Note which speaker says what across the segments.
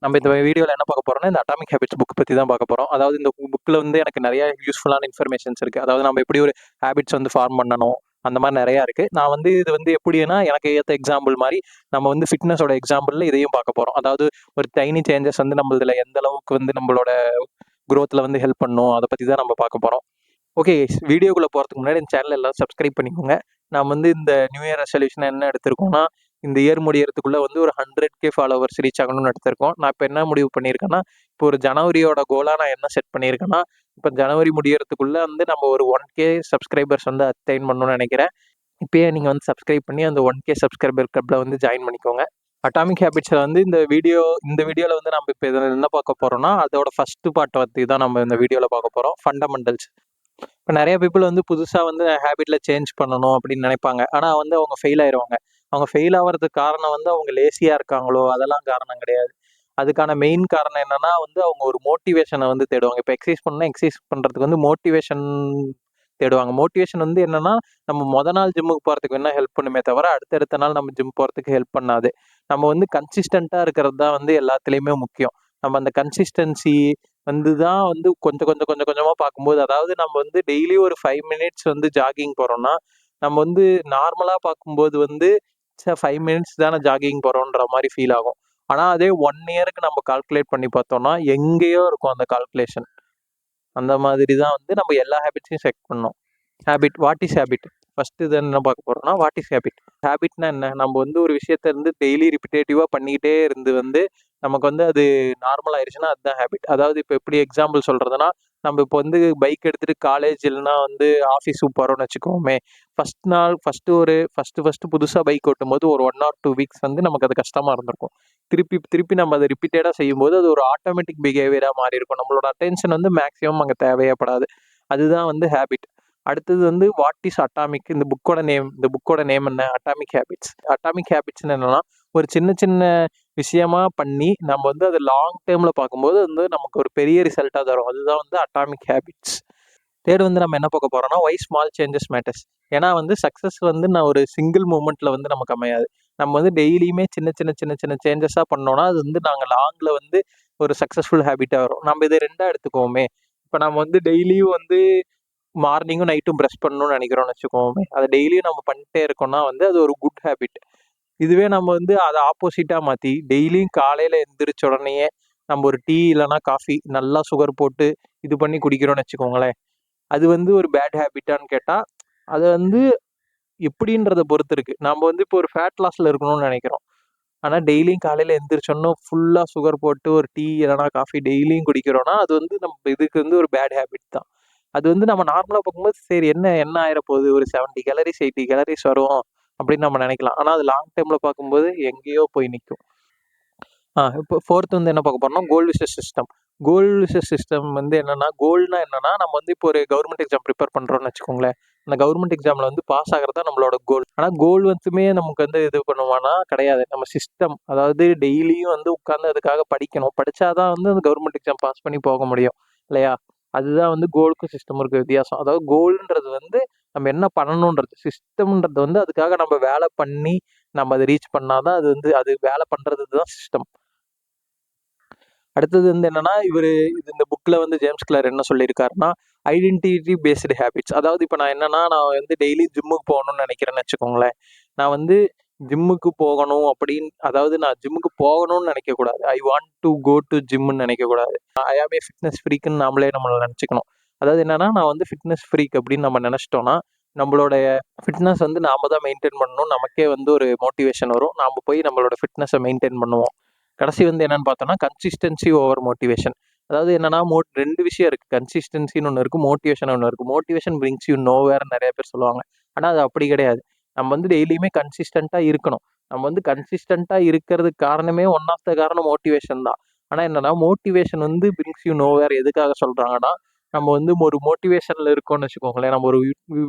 Speaker 1: நம்ம இந்த வீடியோவில் என்ன பார்க்க போறோம்னா, இந்த அட்டாமிக் ஹேபிட்ஸ் புக் பத்தி தான் பார்க்க போறோம். அதாவது இந்த புக்ல வந்து எனக்கு நிறைய யூஸ்ஃபுல்லான இன்ஃபர்மேஷன்ஸ் இருக்கு. அதாவது நம்ம எப்படி ஒரு ஹேபிட்ஸ் வந்து ஃபார்ம் பண்ணணும், அந்த மாதிரி நிறையா இருக்கு. நான் வந்து இது வந்து எப்படின்னா, எனக்கு ஏற்ற எக்ஸாம்பிள் மாதிரி நம்ம வந்து ஃபிட்னஸோட எக்ஸாம்பிள்ல இதையும் பார்க்க போறோம். அதாவது ஒரு டைனி சேஞ்சஸ் வந்து நம்மளதுல எந்த அளவுக்கு வந்து நம்மளோட குரோத்தில் வந்து ஹெல்ப் பண்ணும், அதை பற்றி தான் நம்ம பார்க்க போறோம். ஓகே, வீடியோக்குள்ள போகிறதுக்கு முன்னாடி இந்த சேனல் எல்லாம் சப்ஸ்கிரைப் பண்ணிக்கோங்க. நான் வந்து இந்த நியூ இயர் ரெசல்யூஷன் என்ன எடுத்திருக்கோம்னா, இந்த இயர் முடியறதுக்குள்ள வந்து ஒரு 100K ஃபாலோவர்ஸ் ரீச் ஆகணும்னு எடுத்திருக்கோம். நான் இப்போ என்ன முடிவு பண்ணியிருக்கேன்னா, இப்போ ஒரு ஜனவரியோட கோலா நான் என்ன செட் பண்ணியிருக்கேன்னா, இப்போ ஜனவரி முடியறதுக்குள்ள வந்து நம்ம ஒரு 1K சப்ஸ்கிரைபர்ஸ் வந்து அட்டைன் பண்ணணும்னு நினைக்கிறேன். இப்பயே நீங்கள் வந்து சப்ஸ்கிரைப் பண்ணி அந்த 1K சப்ஸ்கிரைபர் கிளப்ல வந்து ஜாயின் பண்ணிக்கோங்க. அட்டாமிக் ஹேபிட்ஸில் வந்து இந்த வீடியோவில் வந்து நம்ம இப்போ இதில் என்ன பார்க்க போகிறோம்னா, அதோட ஃபர்ஸ்ட் பார்ட் பற்றி தான் நம்ம இந்த வீடியோவில் பார்க்க போகிறோம். ஃபண்டமெண்டல்ஸ். இப்போ நிறைய பீப்புள் வந்து புதுசாக வந்து ஹேபிட்ல சேஞ்ச் பண்ணணும் அப்படின்னு நினைப்பாங்க. ஆனால் வந்து அவங்க ஃபெயில் ஆயிடுவாங்க. அவங்க ஃபெயில் ஆகிறதுக்கு காரணம் வந்து அவங்க லேசியாக இருக்காங்களோ, அதெல்லாம் காரணம் கிடையாது. அதுக்கான மெயின் காரணம் என்னன்னா வந்து அவங்க ஒரு மோட்டிவேஷனை வந்து தேடுவாங்க. இப்போ எக்ஸசைஸ் பண்ணால் எக்ஸசைஸ் பண்ணுறதுக்கு வந்து மோட்டிவேஷன் தேடுவாங்க. மோட்டிவேஷன் வந்து என்னன்னா, நம்ம நாள் ஜிம்முக்கு போகிறதுக்கு வேணா ஹெல்ப் பண்ணுமே தவிர, அடுத்தடுத்த நாள் நம்ம ஜிம் போகிறதுக்கு ஹெல்ப் பண்ணாது. நம்ம வந்து கன்சிஸ்டண்ட்டாக இருக்கிறது தான் வந்து எல்லாத்துலேயுமே முக்கியம். நம்ம அந்த கன்சிஸ்டன்சி வந்து தான் வந்து கொஞ்சம் கொஞ்சம் கொஞ்சம் கொஞ்சமாக பார்க்கும்போது, அதாவது நம்ம வந்து டெய்லி ஒரு 5 மினிட்ஸ் வந்து ஜாகிங் போகிறோம்னா, நம்ம வந்து நார்மலாக பார்க்கும்போது வந்து 5 மினிட்ஸ் தானே ஜாகிங் போகிறோன்ற மாதிரி ஃபீல் ஆகும். ஆனால் அதே 1 இயருக்கு நம்ம கால்குலேட் பண்ணி பார்த்தோம்னா எங்கேயோ இருக்கும் அந்த கால்குலேஷன். அந்த மாதிரி தான் வந்து நம்ம எல்லா ஹேபிட்ஸையும் செக் பண்ணோம். Habit, what is habit? First இது என்ன பார்க்க போறோம்னா, வாட் இஸ் ஹேபிட்? ஹேபிட்னா என்ன? நம்ம வந்து ஒரு விஷயத்த இருந்து டெய்லி ரிப்பிட்டேட்டிவா பண்ணிக்கிட்டே இருந்து வந்து நமக்கு வந்து அது நார்மல் ஆயிடுச்சுன்னா அதுதான் ஹேபிட். அதாவது இப்போ எப்படி எக்ஸாம்பிள் சொல்றதுன்னா, நம்ம இப்போ வந்து பைக் எடுத்துட்டு காலேஜ் இல்லைன்னா வந்து ஆஃபீஸுக்கு போறோம்னு வச்சுக்கோமே, ஃபர்ஸ்ட் புதுசாக பைக் ஓட்டும் போது ஒரு 1 or 2 வீக்ஸ் வந்து நமக்கு அது கஷ்டமா இருந்திருக்கும். திருப்பி திருப்பி நம்ம அதை ரிப்பீட்டடாக செய்யும்போது அது ஒரு ஆட்டோமேட்டிக் பிஹேவியராக மாறி இருக்கும். நம்மளோட அட்டென்ஷன் வந்து மேக்ஸிமம் அங்கே தேவையப்படாது. அதுதான் வந்து ஹேபிட். அடுத்தது வந்து வாட் இஸ் அட்டாமிக்? இந்த புக்கோட நேம் என்ன? Atomic habits. அட்டாமிக் ஹேபிட்ஸ்னு என்னன்னா, ஒரு சின்ன சின்ன விஷயமா பண்ணி நம்ம வந்து அது லாங் டேர்ம்ல பார்க்கும்போது வந்து நமக்கு ஒரு பெரிய ரிசல்ட்டாக தரும். அதுதான் வந்து அட்டாமிக் ஹேபிட்ஸ். தேர்ட் வந்து நம்ம என்ன பார்க்க போறோம்னா, வை ஸ்மால் சேஞ்சஸ் மேட்டர்ஸ். ஏன்னா வந்து சக்ஸஸ் வந்து நான் ஒரு சிங்கிள் மூமெண்ட்ல வந்து நமக்கு அமையாது. நம்ம வந்து டெய்லியுமே சின்ன சின்ன சின்ன சின்ன சேஞ்சஸாக பண்ணோம்னா அது வந்து நாங்கள் லாங்கில் வந்து ஒரு சக்ஸஸ்ஃபுல் ஹேபிட்டாக வரும். நம்ம இதை ரெண்டாக எடுத்துக்கோமே. இப்போ நம்ம வந்து டெய்லியும் வந்து மார்னிங்கும் நைட்டும் ப்ரஷ் பண்ணணும்னு நினைக்கிறோம்னு வச்சுக்கோமே, அதை டெய்லியும் நம்ம பண்ணிட்டே இருக்கோம்னா வந்து அது ஒரு குட் ஹேபிட். இதுவே நம்ம வந்து அதை ஆப்போசிட்டாக மாற்றி டெய்லியும் காலையில் எந்திரிச்ச உடனேயே நம்ம ஒரு டீ இல்லைனா காஃபி நல்லா சுகர் போட்டு இது பண்ணி குடிக்கிறோம்னு வச்சுக்கோங்களேன், அது வந்து ஒரு பேட் ஹேபிட்டான்னு கேட்டால் அது வந்து எப்படின்றத பொறுத்து இருக்கு. நம்ம வந்து இப்போ ஒரு ஃபேட் லாஸில் இருக்கணும்னு நினைக்கிறோம். ஆனால் டெய்லியும் காலையில் எந்திரிச்சோன்னா ஃபுல்லாக சுகர் போட்டு ஒரு டீ இல்லைனா காஃபி டெய்லியும் குடிக்கிறோன்னா அது வந்து நம்ம இதுக்கு வந்து ஒரு பேட் ஹேபிட் தான். அது வந்து நம்ம நார்மலாக பார்க்கும்போது சரி என்ன ஆயிரப்போகுது, ஒரு 70 கேலரிஸ் 80 கேலரிஸ் வரும் அப்படின்னு நம்ம நினைக்கலாம். ஆனால் அது லாங் டேர்மில் பார்க்கும்போது எங்கேயோ போய் நிற்கும். இப்போ ஃபோர்த் வந்து என்ன பார்க்க போறோம்னா, கோல் விசஸ் சிஸ்டம். கோல் விசஸ் சிஸ்டம் வந்து என்னன்னா, கோல்னா என்னன்னா நம்ம வந்து இப்போ ஒரு கவர்மெண்ட் எக்ஸாம் ப்ரிப்பேர் பண்ணுறோம்னு வச்சுக்கோங்களேன். அந்த கவர்மெண்ட் எக்ஸாமில் வந்து பாஸ் ஆகிறது தான் நம்மளோட கோல். ஆனால் கோல் வந்துமே நமக்கு வந்து இது பண்ணுவானா கிடையாது. நம்ம சிஸ்டம், அதாவது டெய்லியும் வந்து உட்காந்து அதுக்காக படிக்கணும். படித்தாதான் வந்து அந்த கவர்மெண்ட் எக்ஸாம் பாஸ் பண்ணி போக முடியும் இல்லையா? அதுதான் வந்து கோலுக்கும் சிஸ்டமும் இருக்க வித்தியாசம். அதாவது கோல்ன்றது வந்து நம்ம என்ன பண்ணணுன்றது, சிஸ்டம்ன்றது வந்து அதுக்காக நம்ம வேலை பண்ணி நம்ம அதை ரீச் பண்ணாதான் அது வந்து அது வேலை பண்ணுறது தான் சிஸ்டம். அடுத்தது வந்து என்னன்னா, இந்த புக்ல வந்து ஜேம்ஸ் கிளர் என்ன சொல்லியிருக்காருன்னா, ஐடென்டிட்டி பேஸ்டு ஹேபிட்ஸ். அதாவது இப்போ நான் வந்து டெய்லி ஜிம்முக்கு போகணும்னு நினைக்கிறேன்னு வச்சுக்கோங்களேன். நான் வந்து ஜிம்முக்கு போகணும் அப்படின்னு, அதாவது நான் ஜிம்முக்கு போகணும்னு நினைக்கக்கூடாது. I want to go to ஜிம்முன்னு நினைக்கக்கூடாது. ஐ ஆம் ஏ ஃபிட்னஸ் ஃப்ரீக்குன்னு நம்மளை நினச்சிக்கணும். அதாவது என்னன்னா, நான் வந்து ஃபிட்னஸ் ஃப்ரீக் அப்படின்னு நம்ம நினச்சிட்டோம்னா, நம்மளுடைய ஃபிட்னஸ் வந்து நாம தான் மெயின்டைன் பண்ணணும். நமக்கே வந்து ஒரு மோட்டிவேஷன் வரும். நாம போய் நம்மளோட ஃபிட்னஸை மெயின்டைன் பண்ணுவோம். கடைசி வந்து என்னன்னு பார்த்தோம்னா, கன்சிஸ்டன்சி ஓவர் மோட்டிவேஷன். அதாவது என்னன்னா, 2 விஷயம் இருக்கு. கன்சிஸ்டன்சின்னு ஒன்று இருக்கு, மோட்டிவேஷன் ஒன்று இருக்கு. மோட்டிவேஷன் பிரிங்ஸ் யூ நோவேர்ன்னு நிறைய பேர் சொல்லுவாங்க. ஆனால் அது அப்படி கிடையாது. நம்ம வந்து டெய்லியுமே கன்சிஸ்டண்ட்டாக இருக்கணும். நம்ம வந்து கன்சிஸ்டண்ட்டாக இருக்கிறதுக்கு காரணமே ஒன் ஆஃப் த காரணம் மோட்டிவேஷன் தான். ஆனால் என்னன்னா, மோட்டிவேஷன் வந்து பிரிங்ஸ் யூ நோவேர் எதுக்காக சொல்கிறாங்கன்னா, நம்ம வந்து ஒரு மோட்டிவேஷனில் இருக்கோம்னு வச்சுக்கோங்களேன். நம்ம ஒரு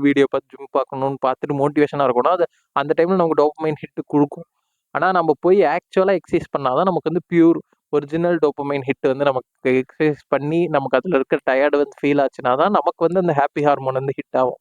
Speaker 1: வீடியோ பார்த்து ஜிம் பார்க்கணும்னு பார்த்துட்டு மோட்டிவேஷனாக இருக்கணும். அது அந்த டைமில் நமக்கு டோபமைன் ஹிட் கொடுக்கும். ஆனால் நம்ம போய் ஆக்சுவலாக எக்ஸசைஸ் பண்ணால் தான் நமக்கு வந்து பியூர் ஒரிஜினல் டோபமைன் ஹிட் வந்து நமக்கு எக்ஸசைஸ் பண்ணி நமக்கு அதில் இருக்க டயர்டு வந்து ஃபீல் ஆச்சுன்னா தான் நமக்கு வந்து அந்த ஹாப்பி ஹார்மோன் வந்து ஹிட் ஆகும்.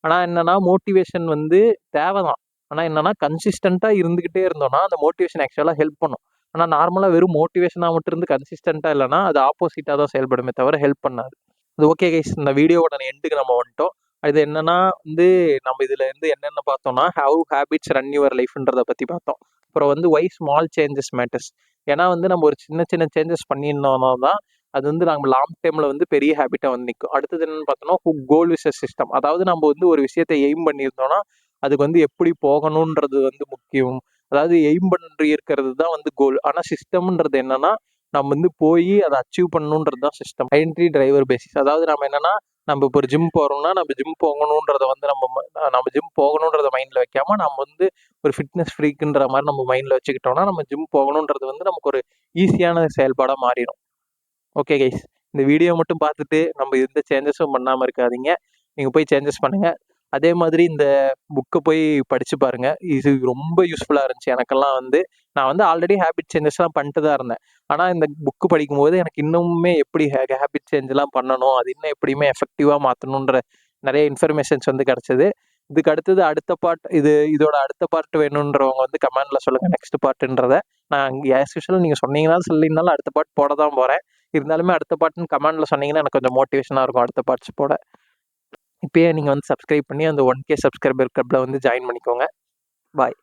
Speaker 1: ஆனால் என்னன்னா, மோட்டிவேஷன் வந்து தேவை தான். ஆனால் என்னன்னா, கன்சிஸ்டண்ட்டாக இருந்துக்கிட்டே இருந்தோம்னா அந்த மோட்டிவேஷன் ஆக்சுவலாக ஹெல்ப் பண்ணும். ஆனால் நார்மலாக வெறும் மோட்டிவேஷனாக மட்டும் இருந்து கன்சிஸ்டண்ட்டாக இல்லைனா அது ஆப்போசிட்டாக தான் செயல்படுமே தவிர ஹெல்ப் பண்ணாது. அது ஓகே கைஸ், இந்த வீடியோவோட எண்டுக்கு நம்ம வந்துட்டோம். இது என்னன்னா வந்து நம்ம இதில் இருந்து என்னென்ன பார்த்தோம்னா, ஹவ் ஹேபிட்ஸ் ரன் யுவர் லைஃப்ன்றதை பற்றி பார்த்தோம். அப்புறம் வந்து ஒய் ஸ்மால் சேஞ்சஸ் மேட்டர்ஸ். ஏன்னா வந்து நம்ம ஒரு சின்ன சின்ன சேஞ்சஸ் பண்ணியிருந்தோம்னா தான் அது வந்து நம்ம லாங் டைமில் வந்து பெரிய ஹேபிட்டாக வந்து நிற்கும். அடுத்தது என்னென்னு பார்த்தோம்னா, கோல் விசஸ் சிஸ்டம். அதாவது நம்ம வந்து ஒரு விஷயத்தை எய்ம் பண்ணியிருந்தோம்னா அதுக்கு வந்து எப்படி போகணுன்றது வந்து முக்கியம். அதாவது எய்ம் பண்ணி இருக்கிறது தான் வந்து கோல். ஆனால் சிஸ்டம்ன்றது என்னன்னா நம்ம வந்து போய் அதை அச்சீவ் பண்ணணுன்றது தான் சிஸ்டம். Identity driver basis. அதாவது நம்ம என்னன்னா நம்ம இப்போ ஒரு ஜிம் போகிறோம்னா நம்ம ஜிம் போகணுன்றத வந்து நம்ம ஜிம் போகணுன்றத மைண்டில் வைக்காம நம்ம வந்து ஒரு ஃபிட்னஸ் ஃப்ரீக்குன்ற மாதிரி நம்ம மைண்டில் வச்சுக்கிட்டோம்னா நம்ம ஜிம் போகணுன்றது வந்து நமக்கு ஒரு ஈஸியான செயல்பாடாக மாறிடும். ஓகே கைஸ், இந்த வீடியோ மட்டும் பார்த்துட்டு நம்ம எந்த சேஞ்சஸும் பண்ணாமல் இருக்காதீங்க. நீங்கள் போய் சேஞ்சஸ் பண்ணுங்கள். அதே மாதிரி இந்த புக்கை போய் படித்து பாருங்கள். இது ரொம்ப யூஸ்ஃபுல்லாக இருந்துச்சு எனக்கெல்லாம். வந்து நான் வந்து ஆல்ரெடி ஹேபிட் சேஞ்சஸ்லாம் பண்ணிட்டு தான் இருந்தேன். ஆனால் இந்த புக்கு படிக்கும்போது எனக்கு இன்னுமே எப்படி ஹேபிட் சேஞ்செலாம் பண்ணணும், அது இன்னும் எப்படியுமே எஃபெக்டிவாக மாற்றணுன்ற நிறைய இன்ஃபர்மேஷன்ஸ் வந்து கிடச்சிது. இதுக்கு அடுத்தது அடுத்த பார்ட், இதோட அடுத்த பார்ட் வேணுன்றவங்க வந்து கமெண்டில் சொல்லுங்கள் நெக்ஸ்ட் பார்ட்டுன்றதை. நான் ஆஸ் யூஷுவல் நீங்கள் சொன்னீங்கனாலும் சொல்லியிருந்தாலும் அடுத்த பார்ட் போட தான் போகிறேன். இருந்தாலுமே அடுத்த பார்ட்னு கமெண்டில் சொன்னீங்கன்னா எனக்கு கொஞ்சம் மோட்டிவேஷனாக இருக்கும் அடுத்த பார்ட்ஸ் போட. இப்போயே நீங்கள் வந்து சப்ஸ்கிரைப் பண்ணி அந்த 1K சப்ஸ்கிரைபர் கிளப்பில் வந்து ஜாயின் பண்ணிக்கோங்க. பாய்.